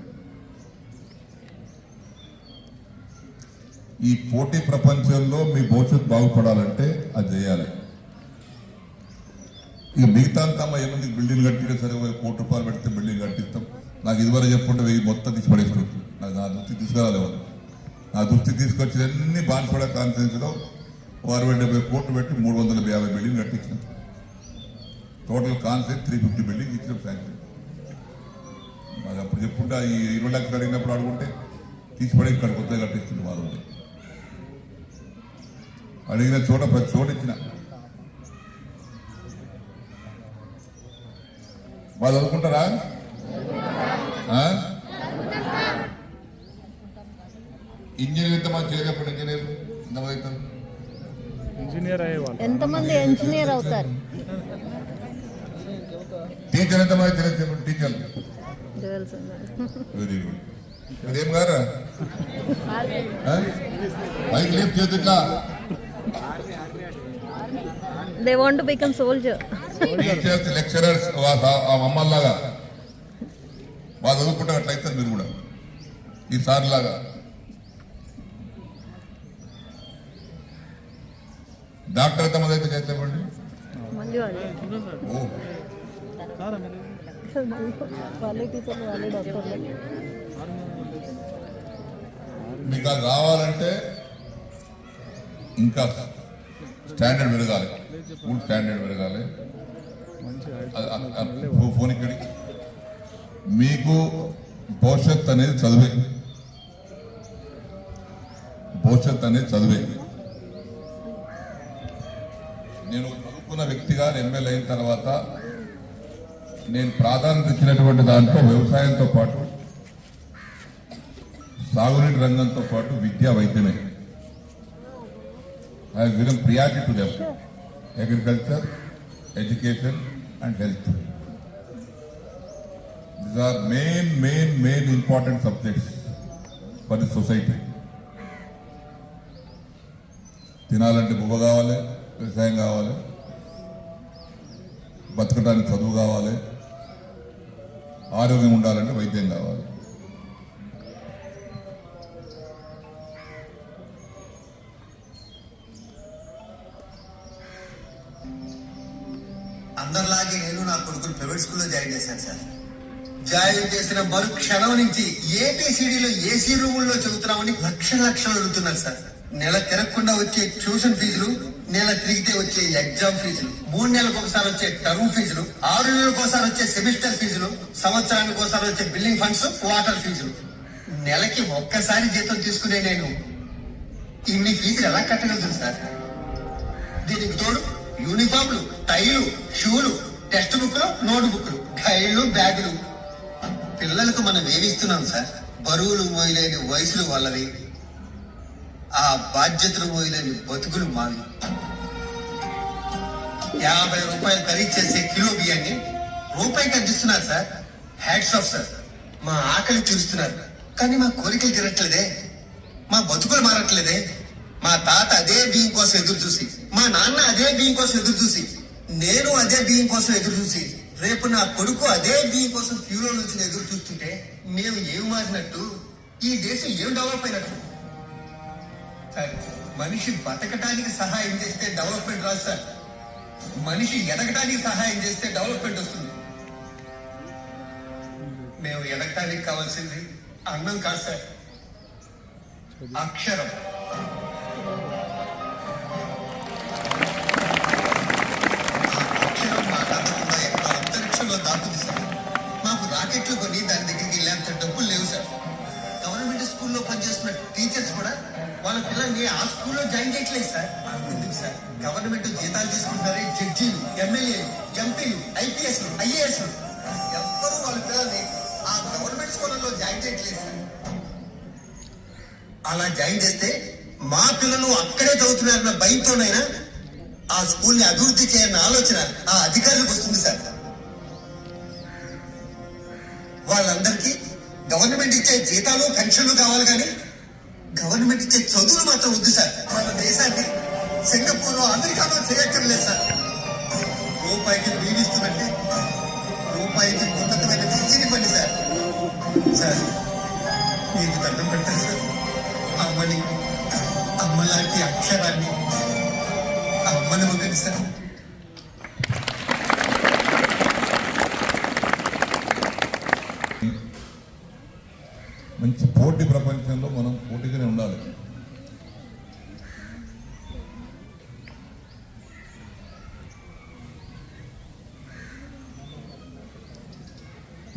ఈ పోటీ ప్రపంచంలో మీ భవిష్యత్తు బాగుపడాలంటే అది చేయాలి. ఇక మిగతా అంతా ఏముంది, బిల్డింగ్ కట్టితే సరే, 1 కోటి రూపాయలు పెడితే బిల్డింగ్ కట్టిస్తాం. నాకు ఇదివరకు చెప్పుకుంటే 1000 మొత్తం తీసి పడేస్తుంది. నాకు నా దృష్టి తీసుకురాలేవు. నా దృష్టి తీసుకొచ్చేదన్నీ బాన్స్వాడ కాన్ఫరెన్స్లో 70 కోట్లు పెట్టి 350 బిల్డింగ్ కట్టించాం. టోటల్ కాన్ఫరెన్స్ 350 బిల్డింగ్ ఇచ్చిన శాంక్షన్. నాకు అప్పుడు చెప్పుకుంటే ఈ 20 లక్షలు అడిగినప్పుడు అడుగుంటే తీసిపడే ఇక్కడ కొత్తగా కట్టిస్తుంది. వారు అడిగిన చోట ప్రతి చోట ఇచ్చిన. వాళ్ళు చదువుకుంటారా? ఇంజనీర్ ఎంతమంది చేయలేప్పుడు ఇంజనీర్ ఎంతమంది? ఇంజనీర్ అయ్యేవాళ్ళు ఎంతమంది ఇంజనీర్ అవుతారు? టీచర్ ఎంతమంది తెలియదు? టీచర్లు వెరీ గుడ్. మీరేం గారా పైకి లేపు చేతి ఇట్లా. They want to become soldier. Teachers lecturers అమ్మల్లాగా వాళ్ళు చదువుకుంటే అట్లయితారు మీరు కూడా ఈ సార్ లాగా. డాక్టర్ ఎంతమంది అయితే చేస్తామండి? మీకు అది రావాలంటే ఇంకా స్టాండర్డ్ పెరగాలి, స్కూల్ స్టాండర్డ్ పెరగాలి. ఫోన్ ఇక్కడికి మీకు భవిష్యత్ అనేది చదివే, భవిష్యత్ అనేది చదివే. నేను చదువుకున్న వ్యక్తిగా ఎమ్మెల్యే అయిన తర్వాత నేను ప్రాధాన్యత ఇచ్చినటువంటి దాంట్లో వ్యవసాయంతో పాటు సాగునీటి రంగంతో పాటు విద్యా వైద్యమే. I have given priority to them. Agriculture, education and health. These are main important subjects for the society. తినాలంటే బువ్వ కావాలి, వ్యవసాయం కావాలి, బతకడానికి చదువు కావాలి, ఆరోగ్యం ఉండాలంటే వైద్యం కావాలి. అందరిలాగే నేను నా కొడుకులు ప్రైవేట్ స్కూల్లో జాయిన్ చేశాను సార్. జాయిన్ చేసిన మరు క్షణం నుంచి ఏబిసిడిలో ఏసీ రూముల్లో చదువుతున్నామని లక్షలు అడుగుతున్నారు సార్. నెల తిరగకుండా వచ్చే ట్యూషన్ ఫీజులు, నెల తిరిగితే వచ్చే ఎగ్జామ్ ఫీజులు, 3 నెలలకు ఒకసారి వచ్చే టర్మ్ ఫీజులు, 6 నెలలకు ఒకసారి వచ్చే సెమిస్టర్ ఫీజులు, సంవత్సరానికి ఒకసారి వచ్చే బిల్డింగ్ ఫండ్స్, క్వార్టర్ ఫీజులు. నెలకి ఒక్కసారి జీతం తీసుకునే నేను ఇన్ని ఫీజులు ఎలా కట్టగలుగుతాను సార్? దీనికి తోడు యూనిఫామ్లు, టైలు, షూలు, టెక్స్ట్ బుక్లు, నోట్ బుక్లు, గైడ్లు, బ్యాగులు. పిల్లలకు మనం ఏమిస్తున్నాం సార్? బరువులు మోయలేని వయసులు వాళ్ళవి, ఆ బాధ్యతలు మోయలేని బతుకులు మావి. 50 రూపాయలు ఖరీదు చేసే కిలో బియ్యాన్ని రూపాయికి అందిస్తున్నారు సార్. Hats off sir. మా ఆకలి తీరుస్తున్నారు, కానీ మా కోరికలు తీరట్లేదే, మా బతుకులు మారట్లేదే. మా తాత అదే బియ్యం కోసం ఎదురు చూసి, మా నాన్న అదే బియ్యం కోసం ఎదురు చూసి, నేను అదే బియ్యం కోసం ఎదురు చూసి, రేపు నా కొడుకు అదే బియ్యం కోసం క్యూలో నుంచి ఎదురు చూస్తుంటే మేము ఏం మారినట్టు? ఈ దేశం ఏం డెవలప్ అయినట్టు? సార్, మనిషి బతకటానికి సహాయం చేస్తే డెవలప్మెంట్ రాదు సార్. మనిషి ఎదగటానికి సహాయం చేస్తే డెవలప్మెంట్ వస్తుంది. మేము ఎదగటానికి కావాల్సింది అన్నం కాదు సార్, అక్షరం. అక్షరం మాట్లాడకుండా ఎక్కడ అంతరిక్షంలో దాపుతుంది సార్. మాకు రాకెట్లు కొని దాని దగ్గరికి వెళ్ళేంత డబ్బులు లేవు సార్. గవర్నమెంట్ స్కూల్లో పనిచేస్తున్న టీచర్స్ కూడా వాళ్ళ పిల్లల్ని ఆ స్కూల్లో జాయిన్ చేయట్లేదు సార్. ఎందుకు సార్? గవర్నమెంట్ జీతాలు తీసుకుంటారే జడ్జీలు, ఎమ్మెల్యేలు, ఎంపీలు, ఐపీఎస్లు, ఐఏఎస్లు ఎవ్వరూ వాళ్ళ పిల్లల్ని ఆ గవర్నమెంట్ స్కూళ్ళలో జాయిన్ చేయట్లేదు సార్. అలా జాయిన్ చేస్తే మా పిల్లలు అక్కడే చదువుతున్నారన్న భయంతోనైనా ఆ స్కూల్ని అభివృద్ధి చేయాలన్న ఆలోచన ఆ అధికారులకు వస్తుంది సార్. వాళ్ళందరికీ గవర్నమెంట్ ఇచ్చే జీతాలు, పెన్షన్లు కావాలి, కానీ గవర్నమెంట్ ఇచ్చే చదువులు మాత్రం వద్దు సార్. మన దేశాన్ని సింగపూర్ లో, అమెరికాలో చేయక్కర్లేదు సార్. రూపాయికి బీడిస్తున్నట్టే రూపాయికి ఉన్నతమైన విద్యనివ్వండి సార్. సార్, మీకు దండం పెడతారు సార్. అమ్మని, అమ్మలాంటి అక్షరాన్ని అమ్మని ఇవ్వండి సార్. మంచి పోటీ ప్రపంచంలో మనం పోటీగానే ఉండాలి.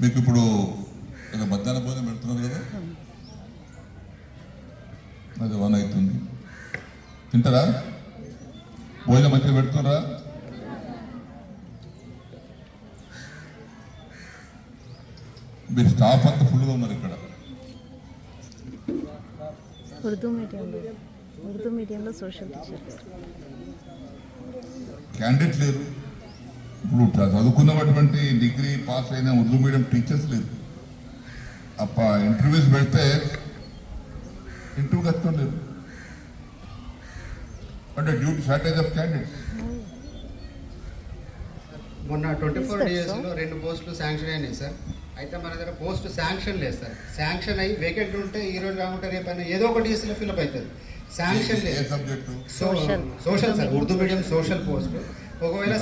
మీకు ఇప్పుడు మధ్యాహ్న భోజనం పెడుతున్నారు కదా, అది 1 అవుతుంది. తింటారా? భోజనం మంచిగా పెడుతున్నారా? మీరు స్టాఫ్ అంతా ఫుల్గా ఉన్నారు ఇక్కడ. ఉర్దూ మీడియంలో సోషల్ టీచర్ క్యాండిడేట్ లేరు. ఇప్పుడు చదువుకున్నటువంటి డిగ్రీ పాస్ అయిన ఉర్దూ మీడియం టీచర్స్ లేరు. ఇంటర్వ్యూస్ పెడితే ఇంటర్వ్యూకి వస్తాం లేదు, అంటే due to shortage of candidates. మొన్న 24 DSలో 2 పోస్టులు శాంక్షన్ అయినాయి సార్. అయితే మన దగ్గర పోస్ట్ శాంక్షన్ లేదు సార్. శాంక్షన్ అయ్యి వేకెంట్ ఉంటే ఈ రోజు కాకుండా రేపైనా ఏదో ఒక DSలో ఫిల్అప్ అవుతుంది. శాంక్షన్ లేదు. Subject social sir, Urdu medium social post. ఒకవేళ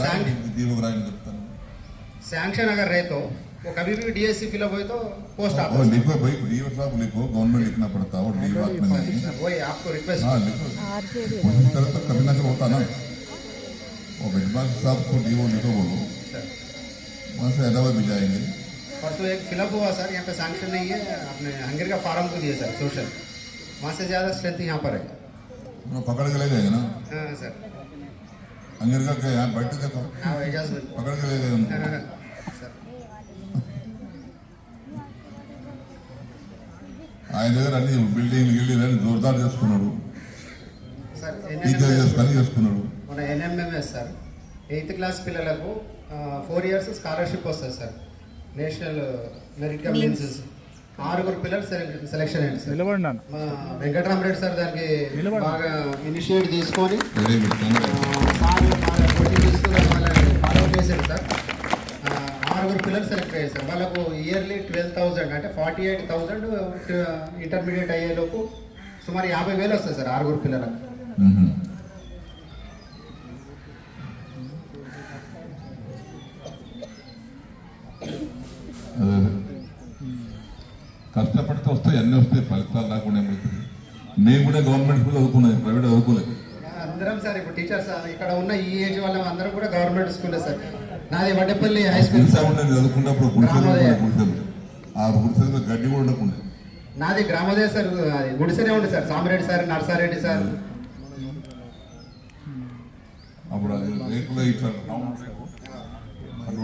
सैंक्शन अगर रहे तो वो कभी भी DSC फिलअप हुए तो पोस्ट आप लिखो भाई, डीओ साहब लिखो, गवर्नमेंट लिखना पड़ता है, डी बात में नहीं। वही आपको रिक्वेस्ट। हाँ लिखो, कोशिश करो तो कभी ना कभी होता ना। वो हेडमास्टर साहब को डीओ लिखो बोलो, वहाँ से हैदराबाद भी जाएंगे। परसों एक फिलअप हुआ सर, यहाँ पे सैंक्शन नहीं है, आपने हंगर का फार्म को दिए सर सोशल, वहाँ से ज़्यादा स्ट्रेंथ यहाँ पर है। पकड़ के ले जाएगा ना। हाँ सर, हंगर का क्या यहाँ बैठे थे तो पकड़ के ले जाएगा। ఆయన దగ్గర అన్ని బిల్డింగ్ గిల్డింగ్ జోర్దార్ చేసుకున్నాడు, పని చేసుకున్నాడు. మన NMMS సార్ 8th క్లాస్ పిల్లలకు 4 years స్కాలర్షిప్ వస్తుంది సార్, నేషనల్ మెరిట్ కమిషన్స్ 6 పిల్లలు సెలెక్షన్ అయ్యింది సార్. మా వెంకటరామరెడ్డి సార్ దానికి బాగా ఇనిషియేట్ తీసుకొని ఫాలో చేశారు సార్. 6 పిల్లలు సెలెక్ట్ అయ్యారు సార్. వాళ్ళకు ఇయర్లీ 12,000 అంటే 48,000 ఇంటర్మీడియట్ అయ్యేలోపు సుమారు 50,000 వస్తుంది సార్ 6 పిల్లలకు. కష్టపడితే వస్తాయి, అన్నీ వస్తాయి, ఫలితాలు రాకుండా ఏమవుతుంది. మేము కూడా గవర్నమెంట్ స్కూల్ చదువుకున్నాం, ప్రైవేట్ చదువుకోలేదు. అందరం సార్ ఇప్పుడు టీచర్స్ ఇక్కడ ఉన్న ఈ ఏజ్ వాళ్ళ అందరం కూడా గవర్నమెంట్ స్కూలే సార్. నాది వడ్డేపల్లి హై స్కూల్ చదువుకున్నప్పుడు గుడిసెలు, ఆ గుడిసెలు గడ్డి కూడా ఉండకుండా. నాది గ్రామోదయ సార్, అది గుడిసెనే ఉంది sir. Samireddy sir, Narsa Reddy sir. అప్పుడు అది రేకులో ఇట్లా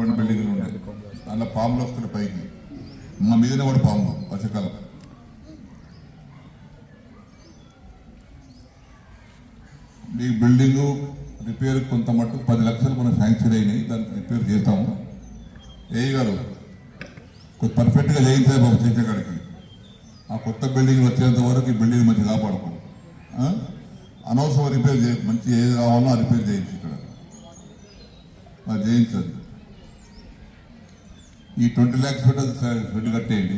రెండు బిల్డింగ్లు ఉన్నాయి. దాంట్లో పాములు వస్తున్నాయి పైకి, మా మీదనే కూడా పాము వర్షకాలం. మీ బిల్డింగు రిపేర్ కొంత మట్టుకు 10 లక్షలు మనం శాంక్షన్ అయినాయి, దానికి రిపేర్ చేస్తాము. ఏ గారు కొంచెం పర్ఫెక్ట్గా చేయించాలి బాబు చేసేకాడికి. ఆ కొత్త బిల్డింగ్ వచ్చేంత వరకు ఈ బిల్డింగ్ మంచి కాపాడుకో. అనవసరం రిపేర్ చేయ, మంచి ఏది కావాలో ఆ రిపేర్ చేయించి ఇక్కడ అది చేయించదు. ఈ 20 lakhs పెట్టదు సార్, షెడ్ కట్టేయండి.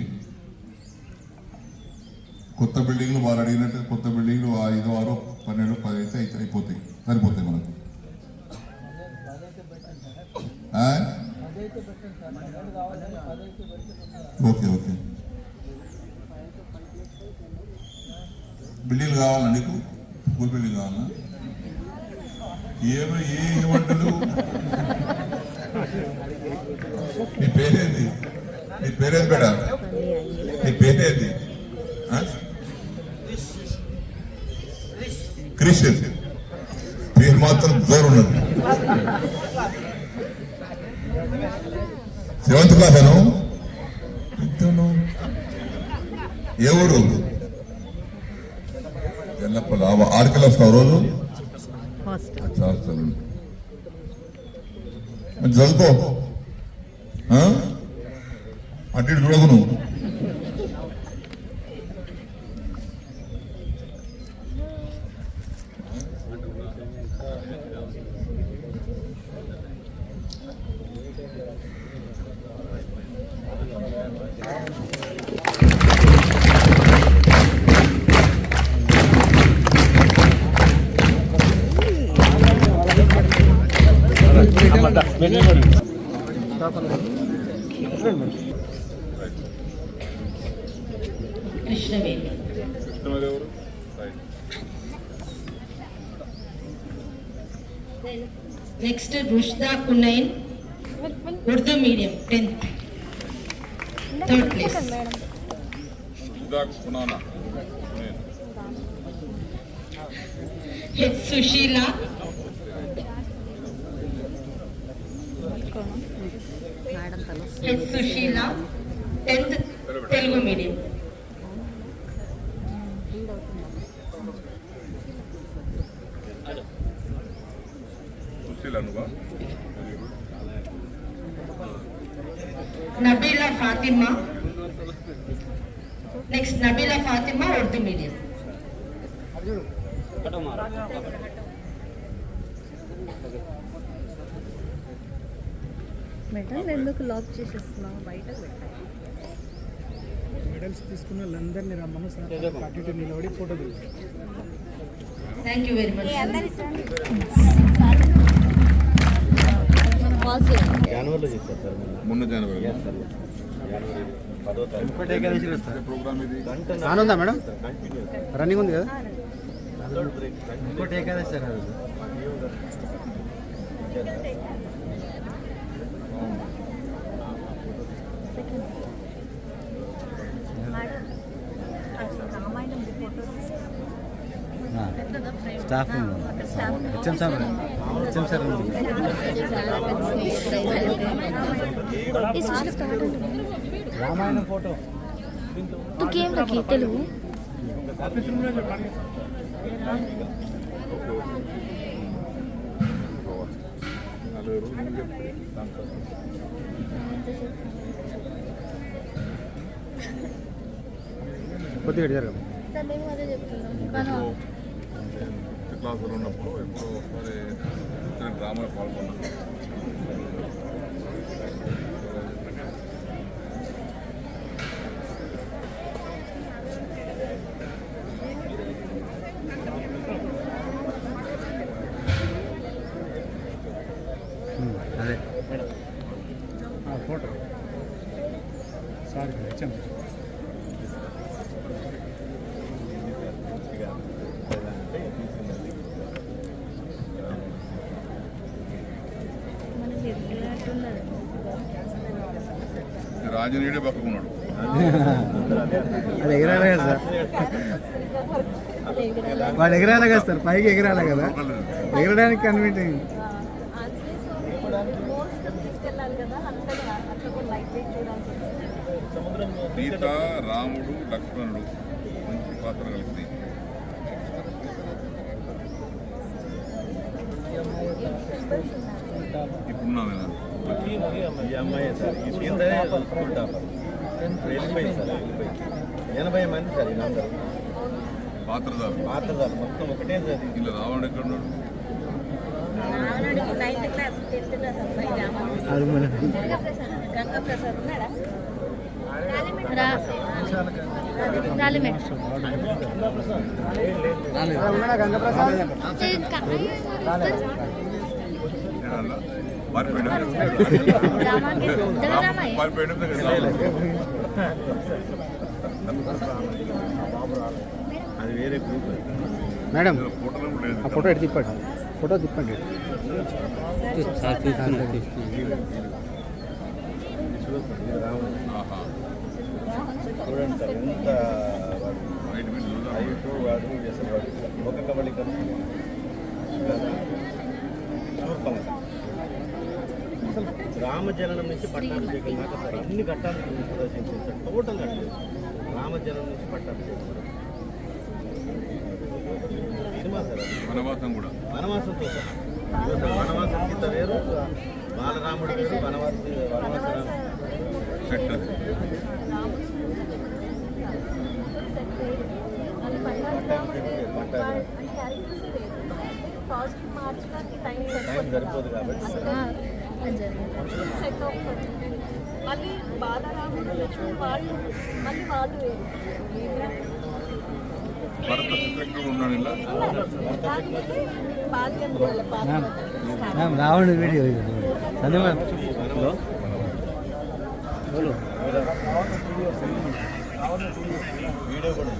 కొత్త బిల్డింగ్లు వారు అడిగినట్టు కొత్త బిల్డింగ్లు 5, 6, 12, 10 అయితే అయిపోతాయి, సరిపోతాయి మనకు. Okay okay. బిల్డింగ్ కావాలా నీకు? స్కూల్ బిల్డింగ్ కావాలా? ఏమంటారు? నీ పేరేంది? నీ పేరేంది బేడా? నీ పేరేంది? క్రిష్. పేరు మాత్రం జోరు ఉన్నది. 7th క్లాస్ అను. ఏ ఊరు? ఎల్లప్ప ఆడికెళ్ళి వస్తావు రోజు? చదువుకో, అటు ఇటు చూడకు నువ్వు. Krishnaveni. Next Rushda Qunain, Urdu medium 10th, 3rd place. H Sushila, H Sushila 10th Telugu medium. Nabeela Fatima, next Nabeela Fatima Urdu medium. Medal ఎందుకు లాక్ చేసేస్తున్నావు? బయట మెడల్స్ తీసుకున్న వాళ్ళందరినీ రమ్మను సార్, అటు ఇటు నిలబడి ఫోటో తీసుకో. Thank you very much. మొన్న జనవరి ప్రోగ్రామ్ ఇది ఆనందా మేడం? రన్నింగ్ ఉంది కదా? ఇంకోటి Ekadashi sir. Staff HM sir Ramayanam photo Telugu కొద్దిగా జరగదు. క్లాసులో ఉన్నప్పుడు ఎప్పుడో ఒకసారి డ్రామాలో పాల్గొన్నాను. అదే ఫోటో సార్ హెచ్ఎం రాజనీయుడే పక్కకున్నాడు. అది ఎగరాలి కదా సార్, వాడు ఎగరాలి కదా సార్, పైకి ఎగరాలి కదా, ఎగరడానికి కన్వీనియంట్. సీత, రాముడు, లక్ష్మణుడు మంచి పాత్ర కలిసింది. ఇప్పుడున్నాం కదా ఈ అమ్మాయి సార్ ఈ సీన్ వెళ్ళిపోయింది సార్, వెళ్ళిపోయింది. 80 మంది సార్ వీళ్ళందరూ పాత్రదారు మొత్తం ఒకటే సార్. ఇలా రావణుడు ఎక్కడ ఉన్నాడు? అది వేరే గ్రూప్ మేడం ఆ ఫోటో ఎటు తిప్పండి, ఫోటో తిప్పండి. చూడండి సార్ ఎంత హైట్ వాడు అసలు వాడు ఒక కబడ్డీ అసలు రామజననం నుంచి పట్టాభిషేకం దాకా సార్ అన్ని ఘట్టాలు ప్రదర్శించారు సార్. టోటల్ ఘట్టాలు రామజననం నుంచి పట్టాభిషేకం సినిమా సార్. వనవాసం కూడా వనవాసంతో సార్. వనవాసం గీత వేరు, బాలరాముడు వేరు, వనవాస టైం సరిపోదు కాబట్టి మళ్ళీ బాలరాముడు లక్ష్మణ్ వాళ్ళు మళ్ళీ వాళ్ళు భరత చిత్రకుడు ఉన్నాడు ఇలా. రావణుడు వీడియో వీడియో కూడా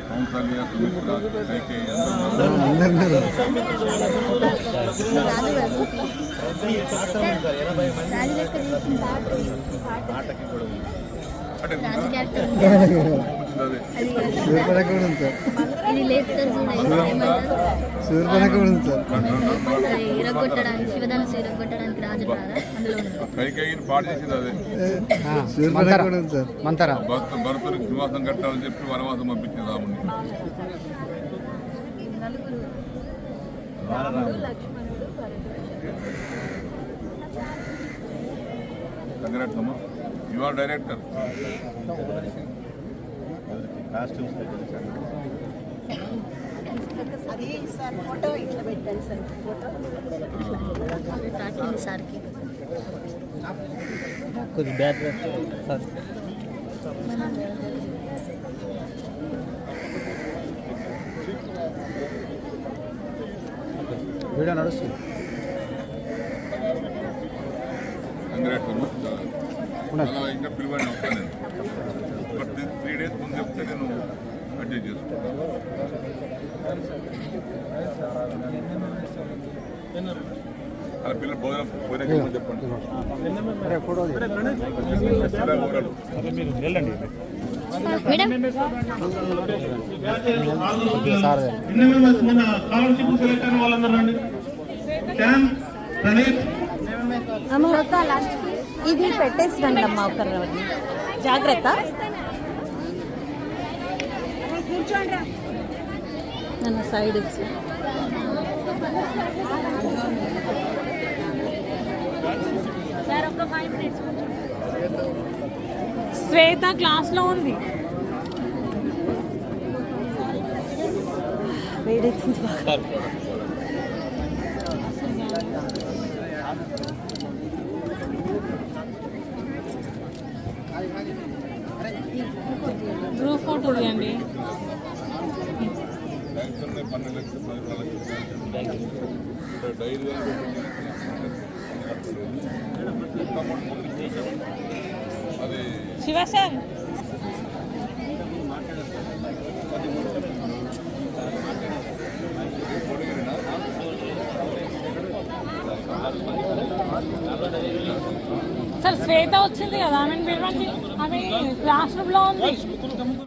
కౌన్సల్య, సుమిత్ర, కైకేయి ఆటకి కూడా ఉంది. సూర్పనక కూడా ఉంది సార్, సూర్పనక కూడా ఉంది సార్. కైకేయిని పాటు చేసింది అదే. సూర్పనక కూడా ఉంది సార్. మంతరా భరతునికి నివాసం కట్టాలని చెప్పి వనవాసం పంపించింది రాముడిని. కంగ్రాట్స్ అమ్మా, యు ఆర్ డైరెక్టర్. కాస్ట్యూమ్స్ దగ్గర ఫోటో ఇట్లా పెట్టండి సార్. ఫోటో సార్కి కొద్ది బ్యాట్ సార్. వీడియో నడుస్తుంది. కంగ్రాట్స్ అమ్మా, చాలా ఇంకా పిలువని వస్తాను నేను. ఒక 3 days ముందు చెప్తే నేను అడ్జస్ట్ చేసుకుంటాను. అలా పిల్లలు భోజనం చెప్పండి. ఫోటో ఇది పెట్టేసిరండి అమ్మ, ఒక జాగ్రత్త. నన్ను సైడ్ ఇచ్చి శ్వేత క్లాస్లో ఉంది. వేడెత్తింది బాగా. గ్రూప్ ఫోటో తీయండి. శివ సార్ సార్ శ్వేత వచ్చింది కదా, ఆమెను పిలవండి. ఆమె క్లాస్ రూమ్లో ఉంది.